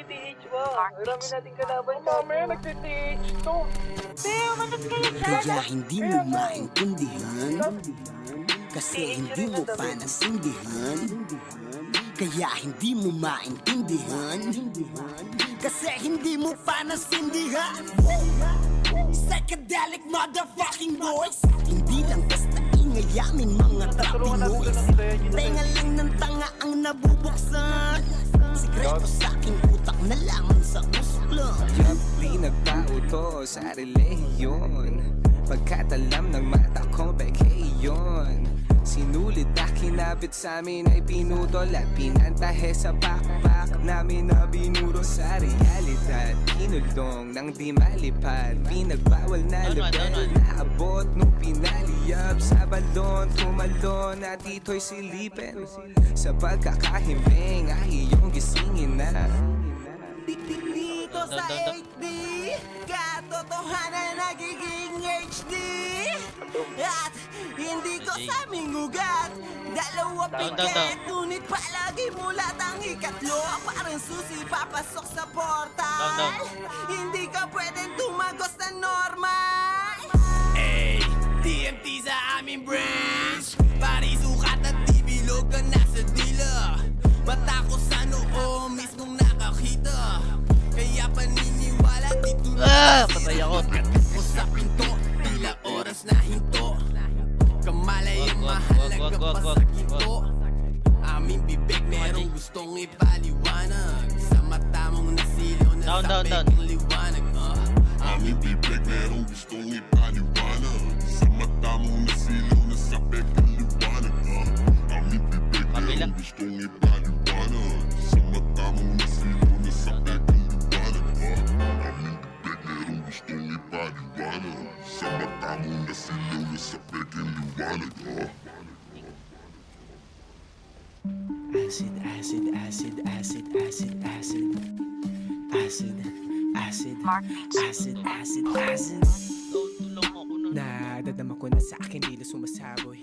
nagti-TH ba? Marami nating kalaban dyan. Mamaya nagti-TH to. Pero umanat kayo dyan. Kaya hindi mo maintindihan, kasi hindi mo pa nasindihan. Kaya hindi mo maintindihan, kasi hindi mo pa nasindihan. Psychedelic motherfucking boys, hindi lang basta ingayamin mga trapping noise. Tenga lang ng tanga ang nabubuksan, sikreto sa aking utak na lamang sa usok lang. Pinagpauto sa relihiyon, pagkat alam ng mata kong peke yun. Sinulit na kinabit sa amin ay pinutol at pinantahe sa backpack namin na binuro sa realidad. Kinulong ng di malipad, pinagbawal na level na abot nung pinaliyab sa balon. Tumalon at ito'y silipin, sa pagkakahimbing ay iyong gisingin na. Dito sa 8D, katotohanan nagiging HD. At hindi ko sa aming ugat, dalawa pikit, ngunit palagi mulat ang ikatlo. Parang susi papasok sa portal, hindi ka pwedeng tumagos na normal. Ay, TMT sa aming branch, pari sukat at di bilog ka nasa dila. Mata ko sa noo mismong nakakita, kaya paniniwala dito na patay ako. ko sa pinto, tila oras na hinto. Kamalay ang mahalaga pa sa ginto. Aming bibig merong gustong ipaliwanag, sa mata mong nasilaw na sabik ang liwanag. Aming bibig merong gustong ipaliwanag, sa mata mong nasilaw na sabik ang liwanag. Aming bibig merong gustong ipaliwanag, sa mata mong nasilaw na sabik ang liwanag. Aming bibig merong gustong ipaliwanag, sa mata mong nasilaw na sabik ang liwanag. Acid, acid, acid, acid, acid, acid, acid, acid, acid, acid, acid. Tulong ako nun. Nadadama ko na sa akin dila sumasaboy.